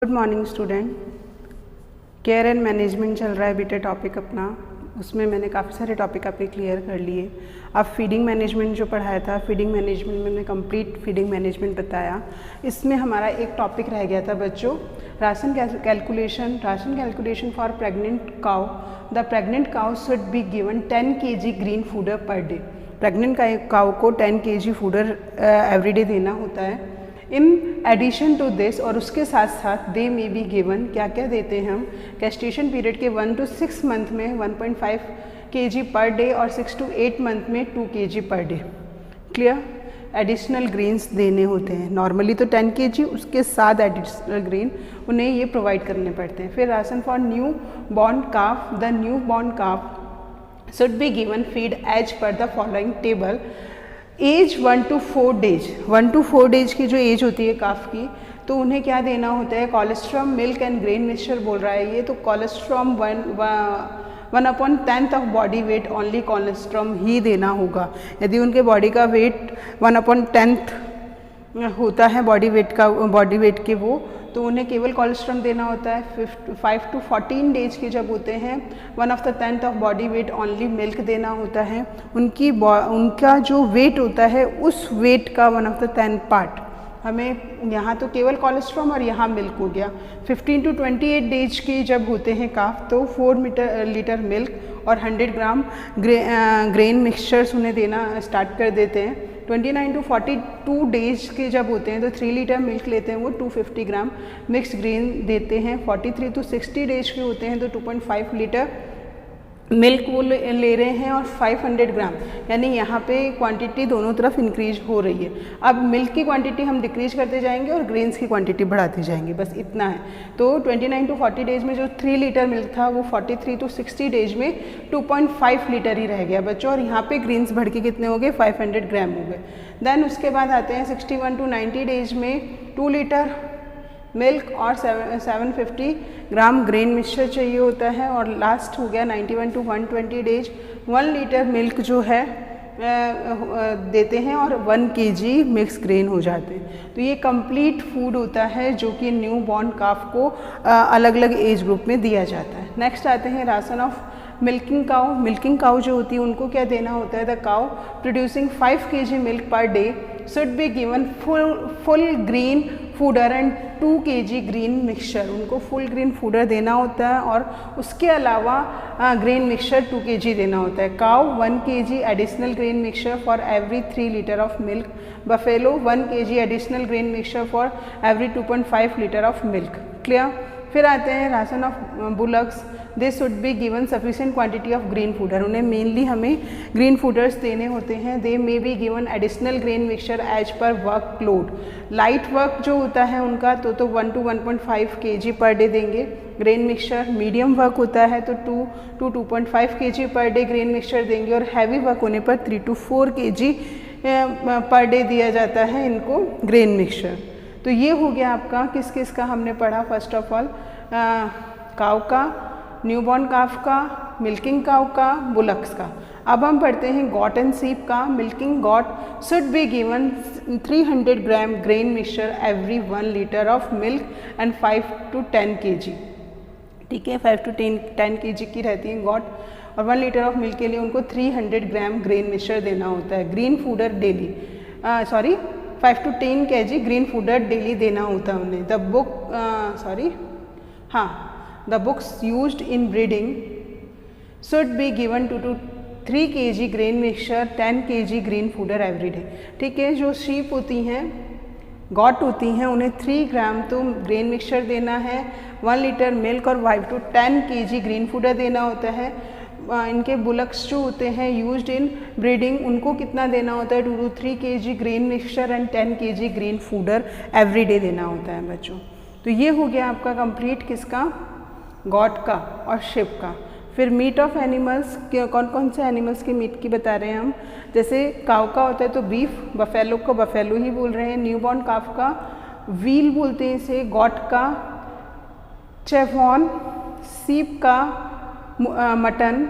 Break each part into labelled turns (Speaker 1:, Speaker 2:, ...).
Speaker 1: Good morning student. Care and management चल रहा है बेटा टॉपिक अपना। उसमें मैंने काफ़ी सारे टॉपिक आपके क्लियर कर लिए। अब फीडिंग मैनेजमेंट जो पढ़ाया था, फीडिंग मैनेजमेंट में मैंने कंप्लीट फीडिंग मैनेजमेंट बताया। इसमें हमारा एक टॉपिक रह गया था बच्चों, ration calculation for pregnant cow. The pregnant cow should be given 10 kg green fodder per day. Pregnant cow को 10 kg फूडर एवरीडे देना होता है। इन एडिशन टू दिस, और उसके साथ साथ दे मे बी गिवन, क्या क्या देते हैं हम, कैस्टेशन पीरियड के 1 to 6 मंथ में 1.5 kg पर डे और 6 to 8 मंथ में 2 kg per day. Clear? Additional grains देने होते हैं। नॉर्मली तो 10 kg, उसके साथ एडिशनल ग्रेन उन्हें ये प्रोवाइड करने पड़ते हैं। फिर ration for new born calf. The new born calf should be given feed as per the following table. Age 1 to 4 days, 1 to 4 days की जो एज होती है काफ की, तो उन्हें क्या देना होता है, colostrum, milk and grain mixture बोल रहा है ये। तो colostrum 1/10 of body weight, only colostrum ही देना होगा। यदि उनके बॉडी का वेट 1/10 होता है बॉडी वेट के वो, तो उन्हें केवल कोलेस्ट्रॉम देना होता है। 5 to 14 डेज के जब होते हैं 1/10 of body weight, only milk देना होता है। उनका जो वेट होता है उस वेट का 1/10 पार्ट हमें, यहाँ तो केवल कोलेस्ट्रॉम और यहाँ मिल्क हो गया। 15 to 28 डेज के जब होते हैं काफ, तो 4 लीटर मिल्क और 100 ग्राम ग्रेन मिक्सचर्स उन्हें देना स्टार्ट कर देते हैं। 29 to 42 डेज के जब होते हैं तो 3 लीटर मिल्क लेते हैं वो, 250 ग्राम मिक्स ग्रेन देते हैं। 43 to 60 डेज के होते हैं तो 2.5 लीटर मिल्क वो ले रहे हैं और 500 ग्राम, यानी यहाँ पे क्वांटिटी दोनों तरफ इंक्रीज हो रही है। अब मिल्क की क्वांटिटी हम डिक्रीज करते जाएंगे और ग्रेन्स की क्वांटिटी बढ़ाते जाएंगे, बस इतना है। तो 29 to 40 डेज में जो 3 लीटर मिल्क था वो 43 to 60 डेज में 2.5 लीटर ही रह गया बच्चों, और यहाँ पे ग्रेन्स बढ़ के कितने हो गए, 500 ग्राम हो गए। देन उसके बाद आते हैं 61 to 90 डेज में 2 लीटर मिल्क और 750 ग्राम ग्रेन मिक्सचर चाहिए होता है। और लास्ट हो गया 91 to 120 डेज, 1 लीटर मिल्क जो है देते हैं और 1 kg मिक्स ग्रेन हो जाते हैं। तो ये कंप्लीट फूड होता है जो कि न्यू बॉर्न काफ को अलग अलग एज ग्रुप में दिया जाता है। नेक्स्ट आते हैं ration of milking cow. Milking cow जो होती है उनको क्या देना होता है, the cow producing 5 kg milk per day should be given full green fodder and 2 kg green mixture. उनको फुल ग्रीन फूडर देना होता है और उसके अलावा ग्रेन मिक्सचर 2 kg देना होता है। Cow 1 kg additional grain mixture for every 3 litre of milk. Buffalo 1 kg additional grain mixture for every 2.5 litre of milk. Clear? फिर आते हैं ration of bullocks. They should be given sufficient quantity of green fodder. उन्हें mainly हमें green fodders देने होते हैं। They may be given additional grain mixture as per work load. Light work जो होता है उनका तो 1 to 1.5 kg पर डे देंगे ग्रेन मिक्सचर। मीडियम वर्क होता है तो 2 to 2.5 kg per day grain mixture देंगे, और हैवी वर्क होने पर 3 to 4 kg पर डे दिया जाता है इनको ग्रेन मिक्सचर। तो ये हो गया आपका किस किस का हमने पढ़ा। फर्स्ट ऑफ ऑल काउ का, न्यूबॉर्न काफ का, मिल्किंग काउ का, बुलक्स का। अब हम पढ़ते हैं गॉट एंड सीप का। Milking got should be given 300 gram grain mixture every 1 litre of milk and 5 to 10 kg। ठीक है, 5 to 10 kg की रहती है गॉट, और 1 लीटर ऑफ मिल्क के लिए उनको 300 ग्राम ग्रेन मिक्सचर देना होता है। Green fodder daily 5 to 10 kg green fodder daily देना होता है उन्हें। The books used in breeding should be given 2 to 3 kg grain mixture, 10 kg green fodder every day. ठीक है, जो शीप होती हैं, गॉट होती हैं, उन्हें 3 ग्राम तो ग्रेन मिक्सचर देना है, 1 लीटर मिल्क और 5 to 10 kg ग्रीन फूडर देना होता है। इनके बुलक्स जो होते हैं यूज्ड इन ब्रीडिंग, उनको कितना देना होता है, 2 to 3 kg grain mixture and 10 kg green fodder every day देना होता है बच्चों। तो ये हो गया आपका कंप्लीट किसका, गॉट का और शिप का। फिर मीट ऑफ एनिमल्स, कौन कौन से एनिमल्स के मीट की बता रहे हैं हम, जैसे काउ का होता है तो बीफ, बफेलो को बफेलो ही बोल रहे हैं, न्यूबॉर्न काफ का व्हील बोलते हैं इसे, गॉट का चेवॉन, सीप का मटन,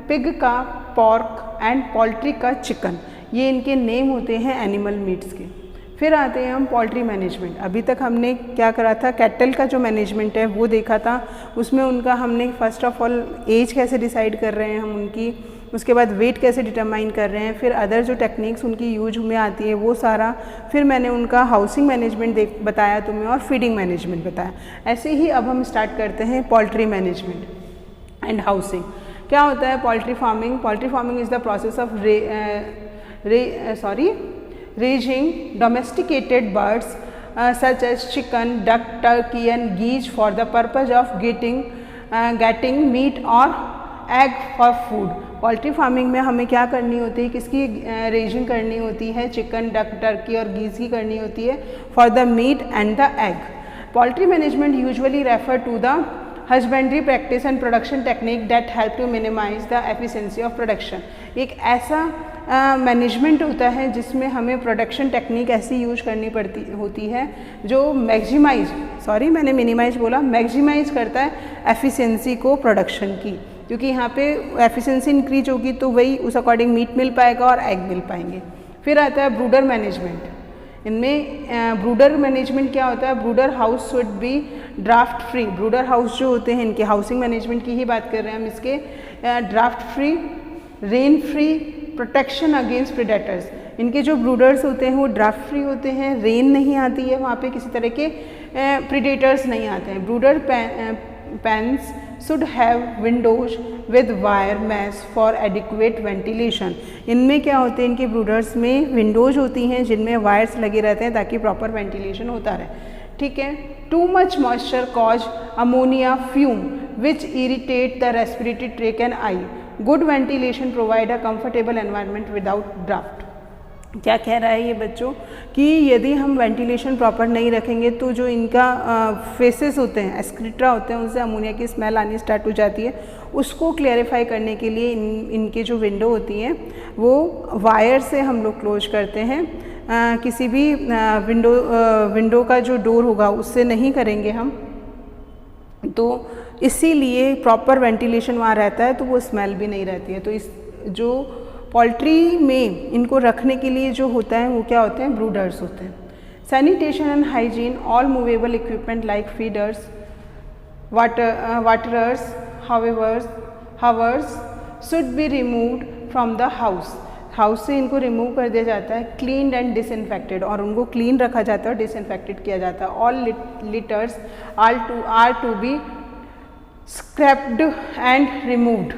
Speaker 1: पिग का पॉर्क एंड पोल्ट्री का चिकन। ये इनके नेम होते हैं एनिमल मीट्स के। फिर आते हैं हम पोल्ट्री मैनेजमेंट। अभी तक हमने क्या करा था, कैटल का जो मैनेजमेंट है वो देखा था। उसमें उनका हमने फर्स्ट ऑफ ऑल एज कैसे डिसाइड कर रहे हैं हम उनकी, उसके बाद वेट कैसे डिटरमाइन कर रहे हैं, फिर अदर जो टेक्निक्स उनकी यूज में आती है वो सारा, फिर मैंने उनका हाउसिंग मैनेजमेंट बताया तुम्हें और फीडिंग मैनेजमेंट बताया। ऐसे ही अब हम स्टार्ट करते हैं पोल्ट्री मैनेजमेंट एंड हाउसिंग। क्या होता है poultry farming? Poultry farming is the process of raising domesticated birds such as chicken, duck, turkey and geese for the purpose of getting meat or egg for food। Poultry farming में हमें क्या करनी होती है, किसकी रेजिंग करनी होती है? चिकन, डक, टर्की और गीज की करनी होती है for the meat and the egg. Poultry management usually refer to the husbandry practice and production technique that help to minimize the efficiency of production. एक ऐसा मैनेजमेंट होता है जिसमें हमें प्रोडक्शन टेक्निक ऐसी यूज करनी पड़ती होती है जो मैंने मिनिमाइज बोला, मैक्सिमाइज करता है एफिशिएंसी को प्रोडक्शन की, क्योंकि यहाँ पे एफिशिएंसी इंक्रीज होगी तो वही उस अकॉर्डिंग मीट मिल पाएगा और एग मिल पाएंगे। फिर आता है ब्रूडर मैनेजमेंट। इनमें ब्रूडर मैनेजमेंट क्या होता है? ब्रूडर house should B draft free. ब्रूडर house जो होते हैं इनके हाउसिंग मैनेजमेंट की ही बात कर रहे हैं हम, इसके draft free, rain free, protection against predators. इनके जो ब्रूडर्स होते हैं वो ड्राफ्ट फ्री होते हैं, रेन नहीं आती है वहाँ पे, किसी तरह के प्रेडेटर्स नहीं आते हैं। Brooder pens should have windows with wire mesh for adequate ventilation. इनमें क्या होते हैं, इनके ब्रूडर्स में विंडोज होती हैं जिनमें वायर्स लगे रहते हैं ताकि प्रॉपर वेंटिलेशन होता रहे। ठीक है। Too much moisture cause ammonia fume which irritate the respiratory tract and I. Good ventilation provide a comfortable environment without draft. क्या कह रहा है ये बच्चों कि यदि हम वेंटिलेशन प्रॉपर नहीं रखेंगे तो जो इनका फेसेस होते हैं, एक्सक्रीटा होते हैं, उनसे अमोनिया की स्मेल आनी स्टार्ट हो जाती है। उसको क्लैरिफाई करने के लिए इनके जो विंडो होती हैं वो वायर से हम लोग क्लोज करते हैं। किसी भी विंडो का जो डोर होगा उससे नहीं करेंगे हम, तो इसीलिए प्रॉपर वेंटिलेशन वहाँ रहता है तो वो स्मेल भी नहीं रहती है। तो इस जो पोल्ट्री में इनको रखने के लिए जो होता है वो क्या होते हैं, ब्रूडर्स होते हैं। Sanitation and hygiene, all movable equipment like feeders, waterers, hovers should be removed from the house. House से इनको रिमूव कर दिया जाता है, क्लीन्ड एंड डिसइंफेक्टेड, और उनको क्लीन रखा जाता है और डिसइंफेक्टेड किया जाता है। All litters are to be scraped and removed.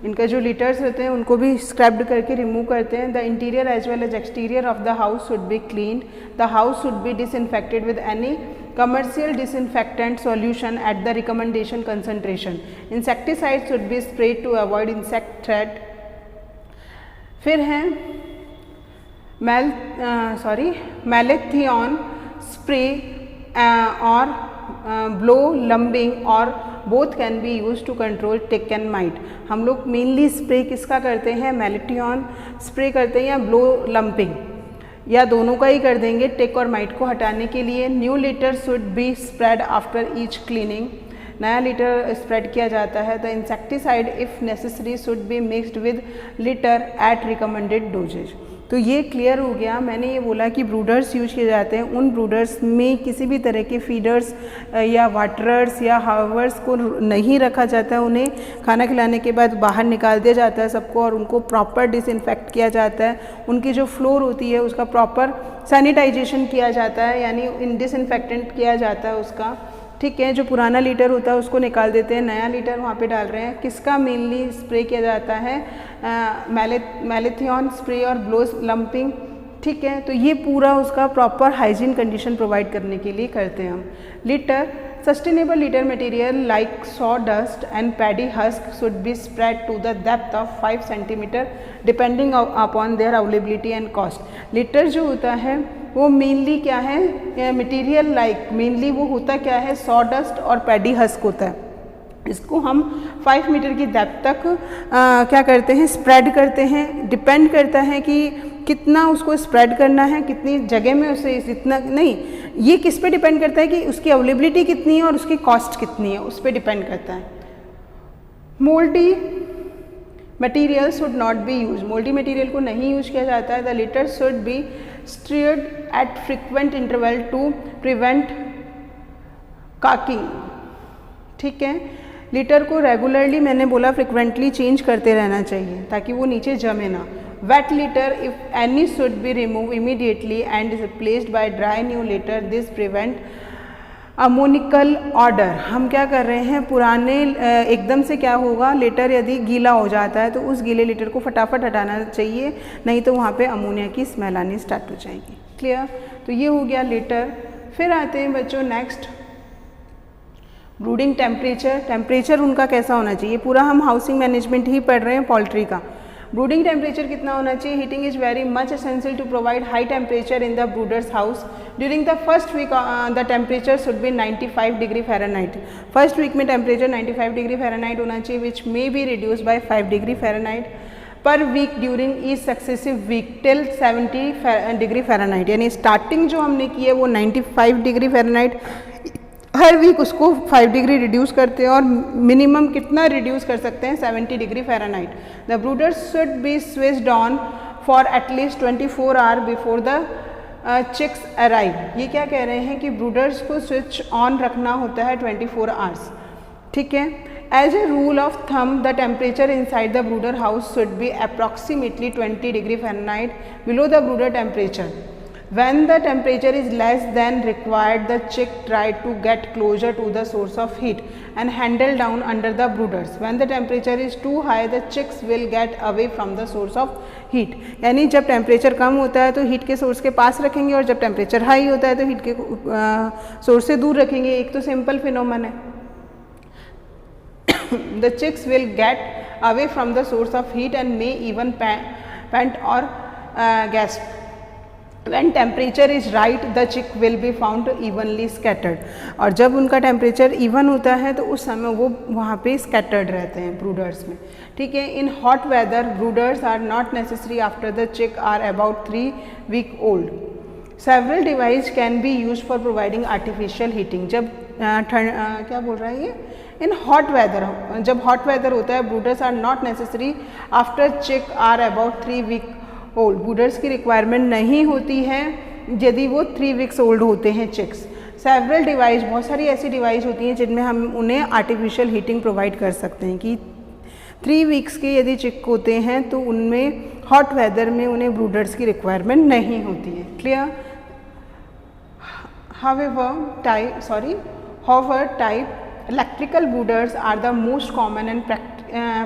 Speaker 1: इनका जो लिटर्स होते हैं उनको भी स्क्रैप्ड करके रिमूव करते हैं। The interior as well as exterior of the house should be cleaned. The house should be disinfected with any commercial disinfectant solution at the recommendation concentration. Insecticides should be sprayed to avoid insect threat. फिर हैं मैलेथियन spray और blow lamping और both can be use to control tick and mite. हम लोग mainly spray किसका करते हैं, मैलेथियन spray करते हैं या ब्लो लंपिंग, या दोनों का ही कर देंगे टिक और माइट को हटाने के लिए। New litter should be spread after each cleaning. नया लिटर स्प्रेड किया जाता है। The insecticide if necessary should be mixed with litter at recommended dosages. तो ये क्लियर हो गया। मैंने ये बोला कि ब्रूडर्स यूज किए जाते हैं, उन ब्रूडर्स में किसी भी तरह के फीडर्स या वाटरर्स या हावर्स को नहीं रखा जाता है। उन्हें खाना खिलाने के बाद बाहर निकाल दिया जाता है सबको, और उनको प्रॉपर डिसइंफेक्ट किया जाता है। उनकी जो फ्लोर होती है उसका प्रॉपर सैनिटाइजेशन किया जाता है, यानी डिसइंफेक्टेंट किया जाता है उसका। ठीक है। जो पुराना लीटर होता है उसको निकाल देते हैं, नया लीटर वहाँ पे डाल रहे हैं। किसका मेनली स्प्रे किया जाता है, मैलेथियन स्प्रे और ब्लो लंपिंग। ठीक है। तो ये पूरा उसका प्रॉपर हाइजीन कंडीशन प्रोवाइड करने के लिए करते हैं हम। Litter, sustainable litter material like saw dust and paddy husk should be spread to the depth of 5 centimeter depending upon their availability and cost. Litter जो होता है वो मेनली क्या है, मटेरियल लाइक मेनली वो होता क्या है, सॉ डस्ट और पैडी हस्क होता है। इसको हम 5 मीटर की डेप्थ तक क्या करते हैं, स्प्रेड करते हैं। डिपेंड करता है कि कितना उसको स्प्रेड करना है, कितनी जगह में उसे, इतना नहीं, ये किस पे डिपेंड करता है कि उसकी अवेलेबिलिटी कितनी है और उसकी कॉस्ट कितनी है, उस पर डिपेंड करता है। Mouldy material should not be use, mouldy material को नहीं यूज किया जाता है। The litter should be stirred at frequent interval to prevent caking. ठीक है, लिटर को रेगुलरली मैंने बोला फ्रिक्वेंटली चेंज करते रहना चाहिए ताकि वो नीचे जमे ना। Wet litter if any should be remove immediately and is replaced by dry new litter, this prevent ammoniacal order. हम क्या कर रहे हैं, पुराने एकदम से क्या होगा, लिटर यदि गीला हो जाता है तो उस गीले लिटर को फटाफट हटाना चाहिए, नहीं तो वहाँ पे अमोनिया की स्मेल आनी स्टार्ट हो जाएगी। क्लियर? तो ये हो गया लिटर। फिर आते हैं बच्चों नेक्स्ट, ब्रूडिंग टेम्परेचर। टेम्परेचर उनका कैसा होना चाहिए, पूरा हम हाउसिंग मैनेजमेंट ही पढ़ रहे हैं पोल्ट्री का। ब्रूडिंग टेम्परेचर कितना होना चाहिए, heating is very much essential to provide high temperature in the brooders house. During the first week the temperature should be 95 degree Fahrenheit. First week में टेम्परेचर 95 डिग्री फ़ारेनहाइट होना चाहिए, which may be reduce by 5 degree Fahrenheit per week during each successive week till 70 degree Fahrenheit. यानी starting जो हमने की है वो 95 degree Fahrenheit, हर week उसको 5 डिग्री रिड्यूस करते हैं और मिनिमम कितना रिड्यूस कर सकते हैं, 70 degree Fahrenheit. The brooders should be switched on for at least 24 hour before the chicks arrive. ये क्या कह रहे हैं कि ब्रूडर्स को स्विच ऑन रखना होता है 24 आवर्स। ठीक है, as a rule of thumb the temperature inside the brooder house should be approximately 20 degree Fahrenheit below the brooder temperature. When the temperature is less than required, the chick try to get closer to the source of heat and handle down under the brooders. When the temperature is too high, the chicks will get away from the source of heat. यानी जब temperature कम होता है तो heat के source के पास रखेंगे और जब टेम्परेचर हाई होता है तो हीट के सोर्स से दूर रखेंगे। एक तो सिंपल फिनोमेन है। The chicks will get away from the source of heat and may even pant or gasp. When temperature is right, the chick will be found evenly scattered. और जब उनका टेम्परेचर इवन होता है तो उस समय वो वहाँ पे स्कैटर्ड रहते हैं ब्रूडर्स में। ठीक है, in hot weather brooders are not necessary after the chick are about 3 week old. Several device can be use for providing artificial heating. जब क्या बोल रहा है ये, इन हॉट वेदर, जब हॉट वेदर होता है brooders are not necessary after chick are about 3 week old. Brooders की रिक्वायरमेंट नहीं होती है यदि वो 3 वीक्स ओल्ड होते हैं चिक्स। सेवरल डिवाइस, बहुत सारी ऐसी डिवाइस होती हैं जिनमें हम उन्हें आर्टिफिशियल हीटिंग प्रोवाइड कर सकते हैं कि 3 वीक्स के यदि चिक होते हैं तो उनमें हॉट वेदर में उन्हें ब्रूडर्स की रिक्वायरमेंट नहीं होती है। Clear? However, type electrical brooders are the most common and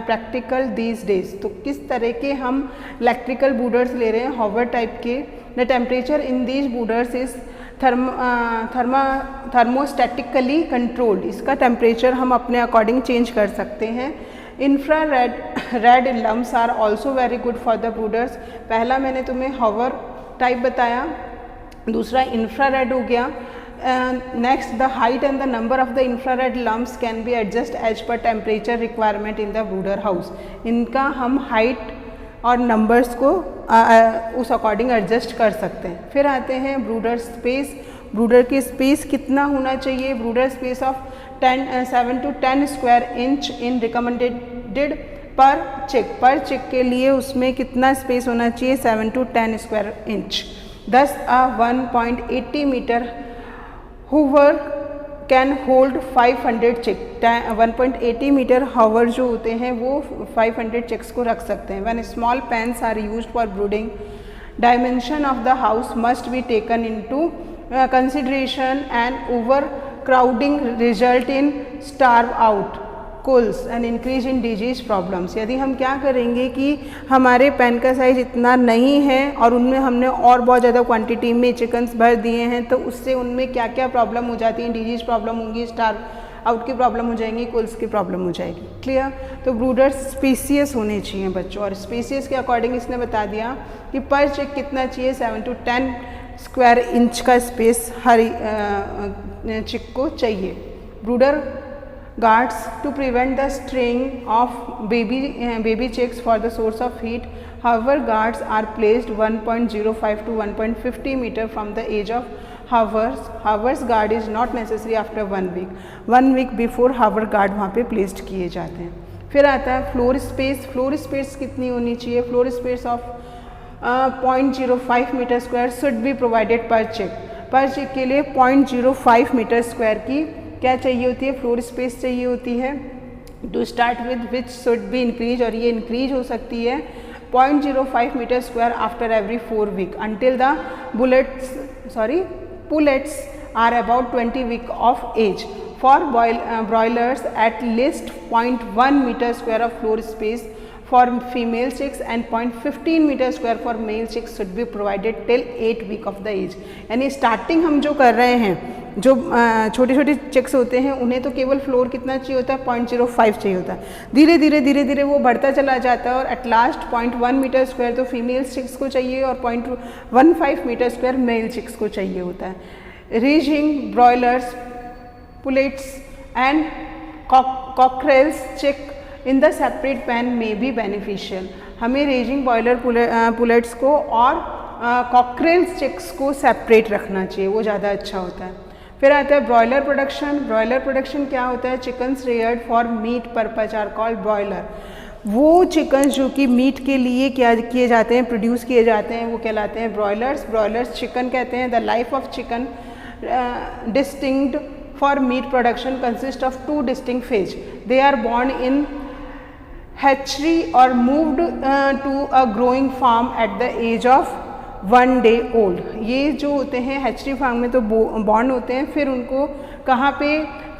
Speaker 1: practical these days. तो किस तरह के हम इलेक्ट्रिकल ब्रूडर्स ले रहे हैं, हॉवर टाइप के। The temperature in these brooders is thermostatically controlled. इसका टेम्परेचर हम अपने अकॉर्डिंग चेंज कर सकते हैं। Infrared lamps are also very good for the brooders. पहला मैंने तुम्हें हॉवर टाइप बताया, दूसरा इंफ्रारेड हो गया। Next, the height and the number of the infrared lumps can be adjusted as per temperature requirement in the brooder house. इनका हम height और numbers को उस according adjust कर सकते हैं। फिर आते हैं brooder space। brooder की space कितना होना चाहिए, brooder space of 7 to 10 square inch in recommended पर चिक के लिए उसमें कितना space होना चाहिए, 7 to 10 square inch। thus a 1.80 meter Hoover can hold 500 चिक। 1.80 मीटर हॉवर जो होते हैं वो 500 चिक्स को रख सकते हैं। When small pens are used for brooding, dimension of the house must be taken into consideration and over crowding result in starve out culls and increase in disease problems. यदि हम क्या करेंगे कि हमारे पेन का साइज इतना नहीं है और उनमें हमने और बहुत ज़्यादा क्वांटिटी में चिकन्स भर दिए हैं तो उससे उनमें क्या क्या प्रॉब्लम हो जाती है, डिजीज प्रॉब्लम होंगी, स्टार आउट की प्रॉब्लम हो जाएंगी, कुल्स की प्रॉब्लम हो जाएगी। क्लियर? तो ब्रूडर्स स्पीसीज होने चाहिए बच्चों, और स्पीसीज के अकॉर्डिंग इसने बता दिया कि पर चिक कितना चाहिए, 7 to 10 स्क्वायर इंच का स्पेस हर चिक को चाहिए। ब्रूडर guards to prevent the straying of baby chicks for the source of heat. However, guards are placed 1.05 to 1.50 meter from the edge of hovers. Hovers guard is not necessary after 1 week. 1 week before hover guard वहाँ पे placed किए जाते हैं। फिर आता है floor space. Floor space कितनी होनी चाहिए? Floor space of 0.05 meter square should be provided per chick. पर चिक के लिए 0.05 मीटर स्क्वायर की क्या चाहिए होती है? फ्लोर स्पेस चाहिए होती है। To start with which should be increase, और ये इंक्रीज हो सकती है 0.05 meter square after every 4 week until the pullets are about 20 week of age. For broilers, at least 0.1 meter square of floor space for female chicks and 0.15 meter square for male chicks should be provided till 8 week of the age. यानी starting हम जो कर रहे हैं, जो छोटे छोटे chicks होते हैं उन्हें तो केवल फ्लोर कितना चाहिए होता है? 0.05 चाहिए होता है। धीरे धीरे वो बढ़ता चला जाता है और एट लास्ट 0.1 मीटर स्क्वायर तो फीमेल चिक्स को चाहिए और 0.15 मीटर स्क्वायर मेल चिक्स को चाहिए होता है। रेजिंग ब्रॉयलर्स, पुलेट्स एंड कॉकरेल्स चिक इन द सेपरेट पैन में बी बेनिफिशियल। हमें रेजिंग बॉयलर पुलेट्स को और कॉकरेल्स चिक्स को सेपरेट रखना चाहिए, वो ज़्यादा अच्छा होता है। फिर आता है ब्रॉयलर प्रोडक्शन। ब्रॉयलर प्रोडक्शन क्या होता है? Chickens reared for meat purpose are called broiler. वो चिकन्स जो कि मीट के लिए क्या किए जाते हैं, प्रोड्यूस किए जाते हैं, वो कहलाते हैं ब्रॉयलर्स। ब्रॉयलर्स चिकन कहते हैं। The life of chicken distinct for meat production consist of 2 distinct phase. They are born in hatchery or moved to a growing farm at the age of 1 day old। ये जो होते हैं hatchery farm में तो born होते हैं, फिर उनको कहाँ पे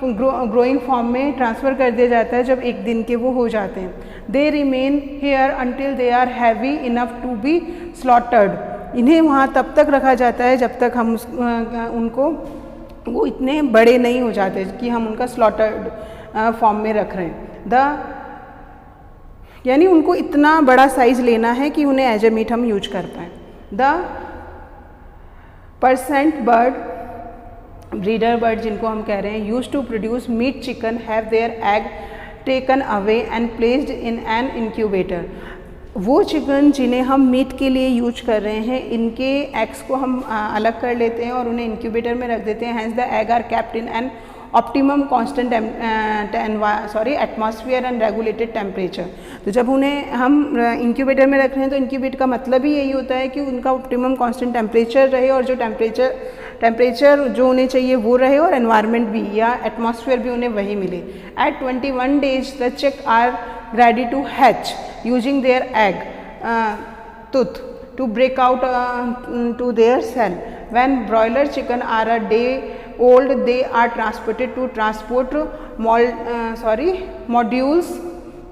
Speaker 1: ग्रोइंग फार्म में ट्रांसफ़र कर दिया जाता है जब 1 दिन के वो हो जाते हैं। They remain here until they are heavy enough to be slaughtered. इन्हें वहाँ तब तक रखा जाता है जब तक हम उनको वो इतने बड़े नहीं हो जाते कि हम उनका स्लॉटर्ड फॉर्म में रख रहे हैं। यानी उनको इतना बड़ा साइज लेना है कि उन्हें एज ए मीट हम यूज कर पाएँ। The parent bird, breeder bird जिनको हम कह रहे हैं, use to produce meat chicken have their egg taken away and placed in an incubator. वो चिकन जिन्हें हम मीट के लिए यूज कर रहे हैं, इनके एग्स को हम अलग कर लेते हैं और उन्हें इंक्यूबेटर में रख देते हैं। Hens the egg are kept in an optimum constant atmosphere and regulated temperature. तो जब उन्हें हम इंक्यूबेटर में रख रहे हैं तो इंक्यूबेट का मतलब ही यही होता है कि उनका ऑप्टिमम कांस्टेंट टेम्परेचर रहे और जो टेम्परेचर जो उन्हें चाहिए वो रहे और एनवायरनमेंट भी या एटमॉस्फेयर भी उन्हें वही मिले। At 21 days the chick are ready to hatch using their egg tooth to break out to their cell. When broiler chicken are a day old, they are transported to transport modules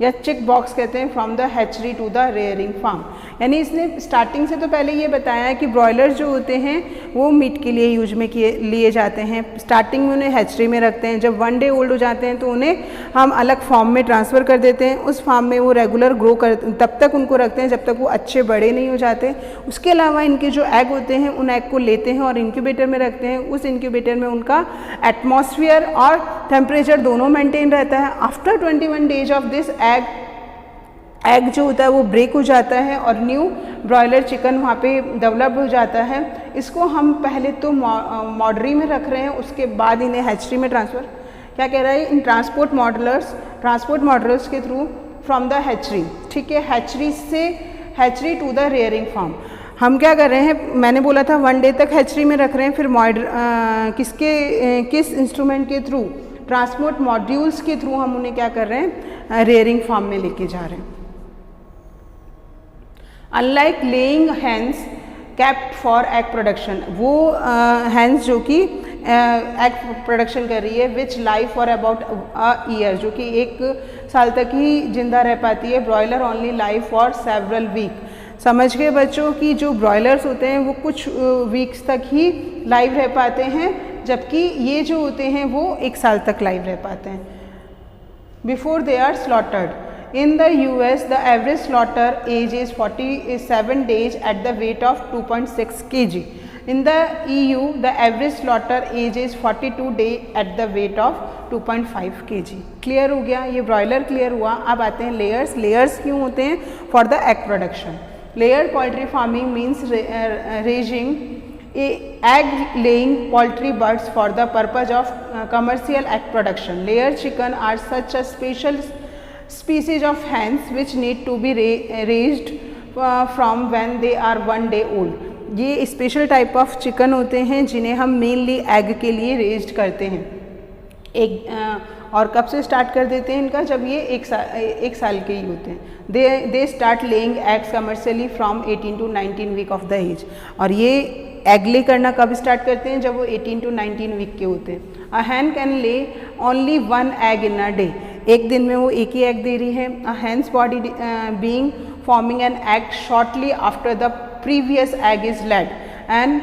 Speaker 1: या चिक box कहते हैं from the hatchery to the rearing farm. यानी इसने starting से तो पहले ये बताया है कि ब्रॉयलर जो होते हैं वो मीट के लिए यूज में लिए जाते हैं। स्टार्टिंग में उन्हें हैचरी में रखते हैं, जब 1 day ओल्ड हो जाते हैं तो उन्हें हम अलग फार्म में ट्रांसफ़र कर देते हैं। उस फार्म में वो रेगुलर ग्रो कर तब तक उनको रखते हैं जब तक वो अच्छे बड़े नहीं हो जाते। उसके अलावा इनके जो एग होते हैं उन एग को लेते हैं और इंक्यूबेटर में रखते हैं। उस इंक्यूबेटर में उनका एटमॉस्फेयर और टेम्परेचर दोनों मेंटेन रहता है। After 21 days of this egg जो होता है वो ब्रेक हो जाता है और न्यू ब्रॉयलर चिकन वहाँ पे डेवलप हो जाता है। इसको हम पहले तो मॉडरी में रख रहे हैं, उसके बाद इन्हें हैचरी में ट्रांसफ़र क्या कह रहा है इन ट्रांसपोर्ट मॉडलर्स के थ्रू फ्रॉम द हैचरी। ठीक है, hatchery to the rearing farm. हम क्या कर रहे हैं, मैंने बोला था 1 day तक हैचरी में रख रहे हैं, फिर किस इंस्ट्रूमेंट के थ्रू, ट्रांसपोर्ट मॉड्यूल्स के थ्रू हम उन्हें क्या कर रहे हैं, रेयरिंग फार्म में लेके जा रहे हैं। Unlike laying hens kept for egg production, वो हैंस जो कि एग प्रोडक्शन कर रही है which live for about a year, जो कि 1 साल तक ही जिंदा रह पाती है। Broiler only live for several week. समझ गए बच्चों कि जो ब्रॉयलर्स होते हैं वो कुछ वीक्स तक ही लाइव रह पाते हैं, जबकि ये जो होते हैं वो 1 साल तक लाइव रह पाते हैं before they are slaughtered. In the US, the average slaughter age is 47 days at the weight of 2.6 kg. In the EU, the average slaughter age is 42 days at the weight of 2.5 kg. Clear हो गया, ये broiler clear हुआ। अब आते हैं layers. Layers क्यों होते हैं? For the egg production. Layer poultry farming means raising egg laying poultry birds for the purpose of commercial egg production. Layer chicken are such a special species of hens which need to be raised from when they are 1 day old। ये special type of chicken होते हैं जिन्हें हम mainly egg के लिए raised करते हैं। और कब से स्टार्ट कर देते हैं इनका, जब ये एक साल के ही होते हैं। They start laying eggs commercially from 18 to 19 week of the age. और ये एग ले करना कब स्टार्ट करते हैं, जब वो 18 to 19 वीक के होते हैं। अ हैन कैन ले only 1 egg in a day. एक दिन में वो एक ही एग दे रही है। A hen's body being forming an egg shortly after the previous egg is laid and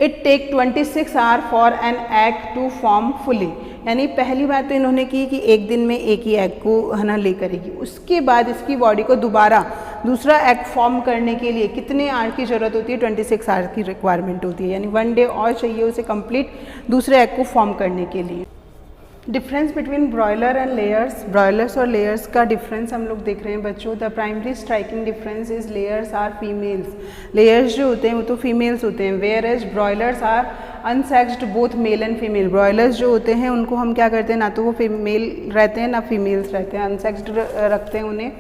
Speaker 1: it take 26 hour for an egg to form fully. यानी पहली बात तो इन्होंने की कि एक दिन में एक ही एग को है ना ले करेगी, उसके बाद इसकी बॉडी को दोबारा दूसरा एग फॉर्म करने के लिए कितने आवर की ज़रूरत होती है, 26 आवर की रिक्वायरमेंट होती है। यानी 1 डे और चाहिए उसे कंप्लीट दूसरे एग को फॉर्म करने के लिए। Difference between broiler and layers. Broilers और लेयर्स का डिफरेंस हम लोग देख रहे हैं बच्चों। The primary striking difference is layers are females. Layers जो होते हैं वो तो फीमेल्स होते हैं, whereas broilers are unsexed both male and female. Broilers जो होते हैं उनको हम क्या करते हैं, ना तो वो फीमेल रहते हैं ना फीमेल्स रहते हैं, अनसेक्स्ड रखते हैं उन्हें।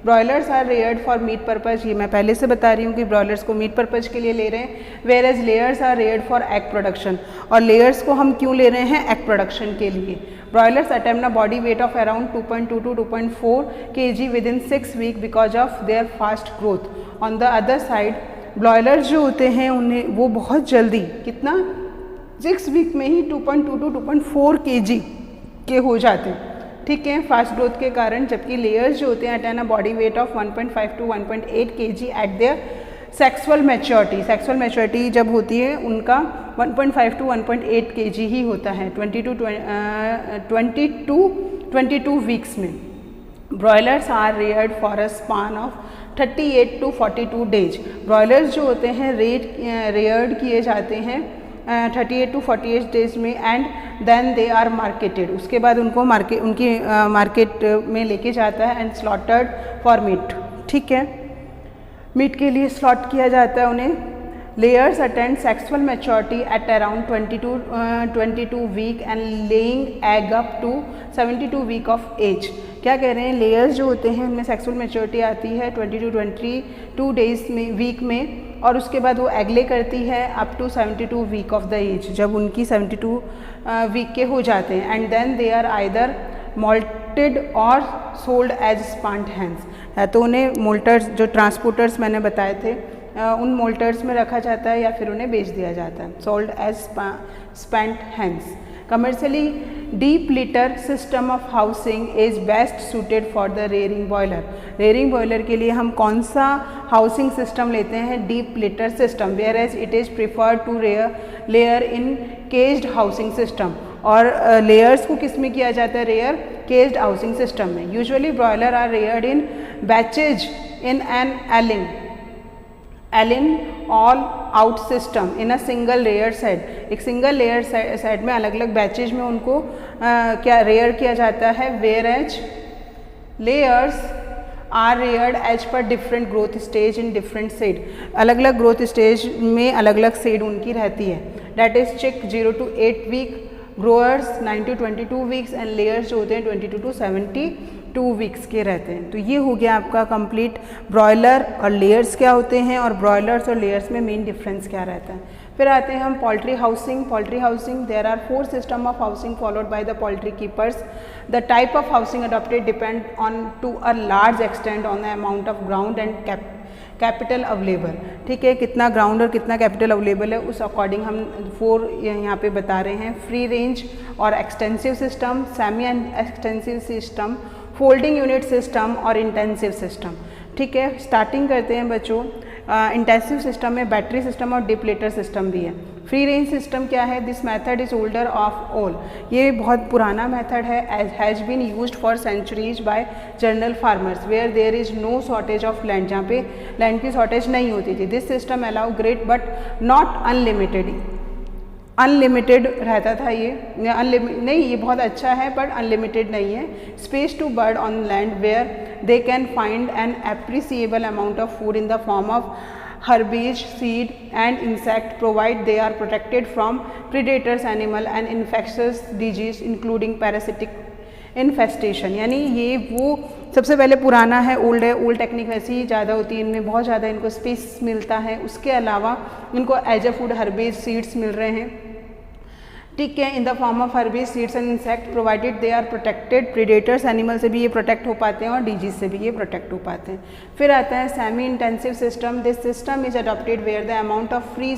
Speaker 1: Broilers are reared for meat purpose. ये मैं पहले से बता रही हूँ कि ब्रॉयलर्स को मीट पर्पज़ के लिए ले रहे हैं, whereas layers are reared for egg production. और लेयर्स को हम क्यों ले रहे हैं, एग प्रोडक्शन के लिए। Broilers attempt a body weight of around 2.2 to 2.4 kg within 6 week because of their fast growth. On the other side broilers जो होते हैं उन्हें वो बहुत जल्दी कितना 6 वीक में ही 2.2 to 2.4 kg के हो जाते हैं, ठीक है, फास्ट ग्रोथ के कारण। जबकि लेयर्स जो होते हैं attain a body weight of 1.5 to 1.8 kg eight their sexual maturity. Sexual maturity जब होती है उनका 1.5 to 1.8 kg ही होता है 22 वीक्स में। Broilers are reared for a span of 38 to 42 days. Broilers जो होते हैं रेयर्ड किए जाते हैं 38 to 48 डेज में and then they are marketed. उसके बाद उनको मार्केट में लेके जाता है एंड स्लॉटर्ड फॉर मीट, ठीक है, मीट के लिए स्लॉट किया जाता है उन्हें। Layers attend sexual maturity at around 22 week and laying egg up to 72 week of age. क्या कह रहे हैं, लेयर्स जो होते हैं उनमें सेक्सुअल मैच्योरिटी आती है 22 डेज में, वीक में, और उसके बाद वो एग ले करती है up to 72 week of the age, जब उनकी 72 वीक के हो जाते हैं। And then they are either molted और सोल्ड एज स्पांट हैंस। तो उन्हें मोल्टर्स, जो ट्रांसपोर्टर्स मैंने बताए थे, उन मोल्टर्स में रखा जाता है या फिर उन्हें बेच दिया जाता है, sold as spent hens. Commercially deep litter system of housing is best suited for the rearing broiler. Rearing broiler के लिए हम कौन सा हाउसिंग सिस्टम लेते हैं, deep litter system, whereas it is preferred to layer in caged housing system. और layers को किस में किया जाता है, रेयर केज्ड हाउसिंग सिस्टम में। Usually broiler are reared in batches in an all in all out system in a single layer set. एक single layer set में अलग अलग बैचेज में उनको क्या रेयर किया जाता है, whereas layers are reared as per different growth stage in different shed. अलग अलग ग्रोथ स्टेज में अलग अलग सेड उनकी रहती है। डैट इज चिक 0 to 8 week, growers 9 to 22 weeks and layers जो होते हैं 22 to 72 वीक्स के रहते हैं। तो ये हो गया आपका कंप्लीट ब्रॉयलर और लेयर्स क्या होते हैं और ब्रॉयलर्स और लेयर्स में मेन डिफरेंस क्या रहता है। फिर आते हैं हम poultry housing. Poultry housing, there are 4 system of housing followed by the poultry keepers. The type of housing adopted depend on to a large extent on the amount of ground and capital available. ठीक है, कितना ground और कितना capital available है उस according हम 4 यहाँ पे बता रहे हैं। फ्री रेंज और extensive system, semi extensive system, folding unit system और इंटेंसिव सिस्टम। ठीक है, स्टार्टिंग करते हैं बच्चों। इंटेंसिव सिस्टम में बैटरी सिस्टम और डिप्लेटर सिस्टम भी है। फ्री रेंज सिस्टम क्या है, this method is older of all. ये बहुत पुराना मेथड है, has been used for centuries by general farmers where there is no shortage of land, जहाँ पे लैंड की शॉर्टेज नहीं होती थी। This system allow great but not unlimited, unlimited रहता था ये, नहीं ये बहुत अच्छा है बट अनलिमिटेड नहीं है। Space to bird on land where they can find an appreciable amount of food in the form of herbage, seed and insect, provide they are protected from predators, animal and infectious disease including parasitic infestation, यानी ये वो सबसे पहले पुराना है, old technique वैसे ही ज़्यादा होती है, इनमें बहुत ज़्यादा इनको स्पेस मिलता है। उसके अलावा इनको as a food herbage seeds मिल रहे हैं, ठीक है, in the form of herbage seeds and insect provided they are protected. Predators animal से भी ये प्रोटेक्ट हो पाते हैं और डिजीज से भी ये प्रोटेक्ट हो पाते हैं। फिर आता है semi intensive system. This system is adopted where the amount of free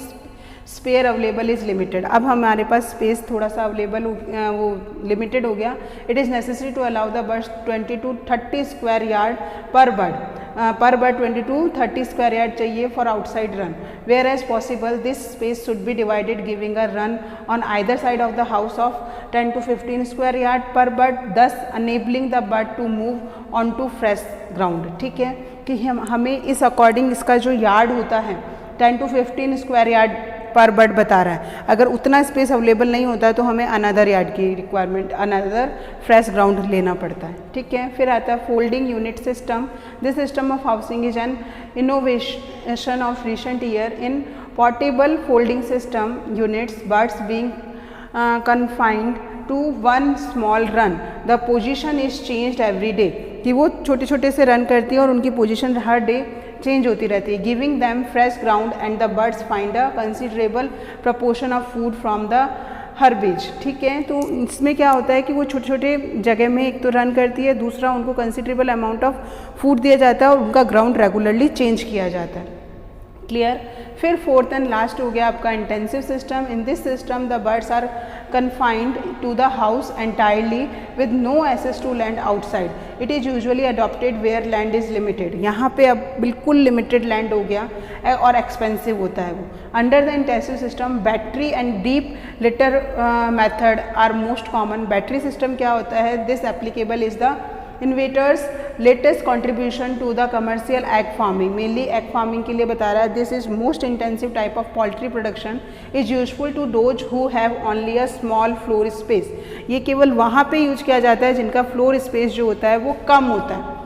Speaker 1: spare available is limited. अब हमारे पास स्पेस थोड़ा सा अवेलेबल वो लिमिटेड हो गया। It is necessary to allow the birds 20 to 30 square yard per bird 20 to 30 square yard चाहिए for outside run. Whereas possible this space should be divided giving a run on either side of the house of 10 to 15 square yard per bird, thus enabling the bird to move on to fresh ground. ठीक है, कि हमें इस according इसका जो yard होता है 10 to 15 square yard per bird बता रहा है। अगर उतना स्पेस अवेलेबल नहीं होता तो हमें अनदर यार्ड की रिक्वायरमेंट, अनदर फ्रेश ग्राउंड लेना पड़ता है। ठीक है, फिर आता है folding unit system. This system of housing is an innovation of recent year in portable folding system units, birds being confined to one small run. The position is changed every day, कि वो छोटे छोटे से run करती है और उनकी position हर day change होती रहती है। Giving them fresh ground and the birds find a considerable proportion of food from the herbage. ठीक है, तो इसमें क्या होता है कि वो छोटे छोटे जगह में एक तो रन करती है, दूसरा उनको कंसिडरेबल अमाउंट ऑफ फूड दिया जाता है और उनका ग्राउंड रेगुलरली चेंज किया जाता है। क्लियर। फिर फोर्थ एंड लास्ट हो गया आपका intensive system. In this system the birds are confined to the house entirely with no access to land outside. It is usually adopted where land is limited. यहाँ पे अब बिल्कुल limited land हो गया और एक्सपेंसिव होता है वो। Under the intensive system battery and deep litter method are most common. Battery system क्या होता है? This applicable is the inventor's latest contribution to the commercial egg farming. Mainly egg farming के लिए बता रहा है। This is most intensive type of poultry production is useful to those who have only a small floor space. ये केवल वहाँ पे use किया जाता है जिनका फ्लोर स्पेस जो होता है वो कम होता है।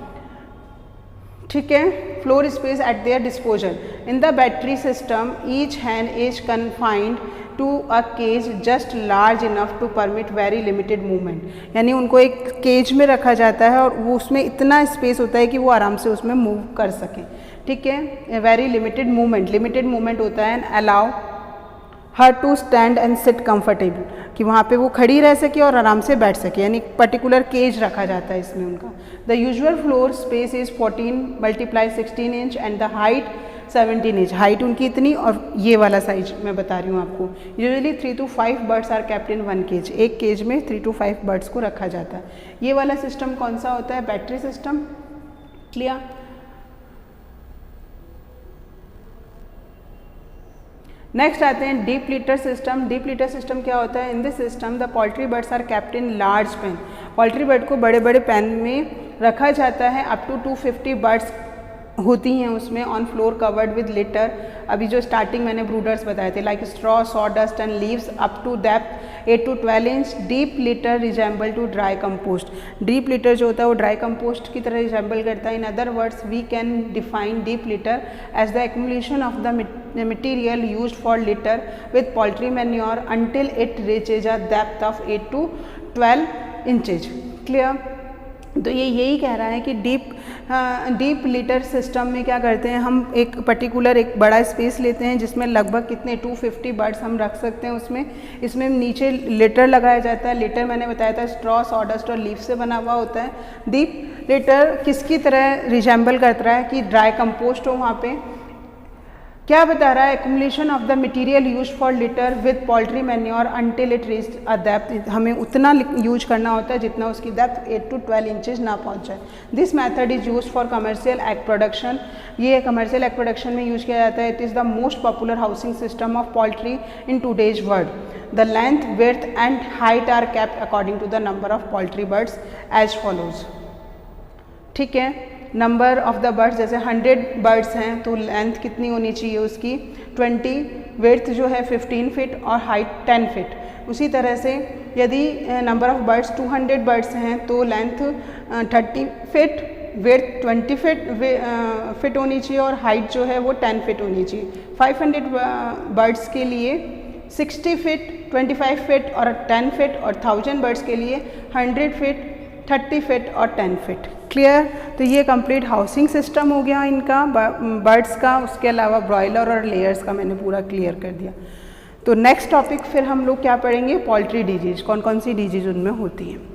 Speaker 1: ठीक है, floor space at their disposal. In the battery system each hen is confined to a cage just large enough to permit very limited movement. यानी उनको एक केज में रखा जाता है और वो उसमें इतना स्पेस होता है कि वो आराम से उसमें मूव कर सकें। ठीक है, वेरी लिमिटेड मूवमेंट होता है। And allow her to stand and sit comfortable, कि वहाँ पे वो खड़ी रह सके और आराम से बैठ सके, यानी पर्टिकुलर केज रखा जाता है इसमें उनका। The usual floor space is 14 × 16 inch and the height 17 inch. Height उनकी इतनी और ये वाला साइज मैं बता रही हूँ आपको। Usually 3 to 5 birds are kept in 1 cage. एक केज में 3 to 5 बर्ड्स को रखा जाता है। ये वाला सिस्टम कौन सा होता है? Battery system. क्लियर। नेक्स्ट आते हैं deep litter system. Deep litter system क्या होता है? In this system the poultry birds are kept in large pen. Poultry bird को बड़े बड़े पेन में रखा जाता है। अप टू 250 बर्ड्स होती हैं उसमें on floor covered with litter. अभी जो स्टार्टिंग मैंने ब्रूडर्स बताए थे, like straw, sawdust and leaves up to depth 8 to 12 inch. Deep litter resemble to dry compost. Deep litter जो होता है वो ड्राई कंपोस्ट की तरह रिजेंबल करता है। In other words we can define deep litter as the accumulation of the material used for litter with poultry manure until it reaches a depth of 8 to 12 inches. Clear. तो ये यही कह रहा है कि डीप लिटर सिस्टम में क्या करते हैं, हम एक पर्टिकुलर एक बड़ा स्पेस लेते हैं जिसमें लगभग कितने 250 बर्ड्स हम रख सकते हैं उसमें। इसमें नीचे लिटर लगाया जाता है। लिटर मैंने बताया था स्ट्रॉ, सॉडस्ट और लीफ से बना हुआ होता है। डीप लिटर किसकी तरह रिजेंबल करता है कि ड्राई कंपोस्ट हो वहाँ पे। क्या बता रहा है? Accumulation of the material use for litter with poultry manure until it reach a depth. हमें उतना यूज करना होता है जितना उसकी डेप्थ 8 to 12 इंचेस ना पहुंच जाए। This method is use for commercial egg production. ये कमर्शियल एग प्रोडक्शन में यूज किया जाता है। It is the most popular housing system of poultry in today's world. The length, width and height are kept according to the number of poultry birds as follows. ठीक है, number of the birds, जैसे 100 birds हैं तो length कितनी होनी चाहिए उसकी 20, width जो है 15 फीट और हाइट 10 फीट। उसी तरह से यदि नंबर ऑफ बर्ड्स 200 बर्ड्स हैं तो लेंथ 30 फीट, विड्थ 20 फीट होनी चाहिए और हाइट जो है वो 10 फीट होनी चाहिए। 500 बर्ड्स के लिए 60 फीट, 25 फीट और 10 फीट और 1000 बर्ड्स के लिए 100 फीट, 30 फीट और 10 फीट। क्लियर? तो ये कंप्लीट हाउसिंग सिस्टम हो गया इनका बर्ड्स का। उसके अलावा ब्रॉयलर और लेयर्स का मैंने पूरा क्लियर कर दिया। तो नेक्स्ट टॉपिक फिर हम लोग क्या पढ़ेंगे, पोल्ट्री डिजीज़, कौन कौन सी डिजीज़ उनमें होती हैं।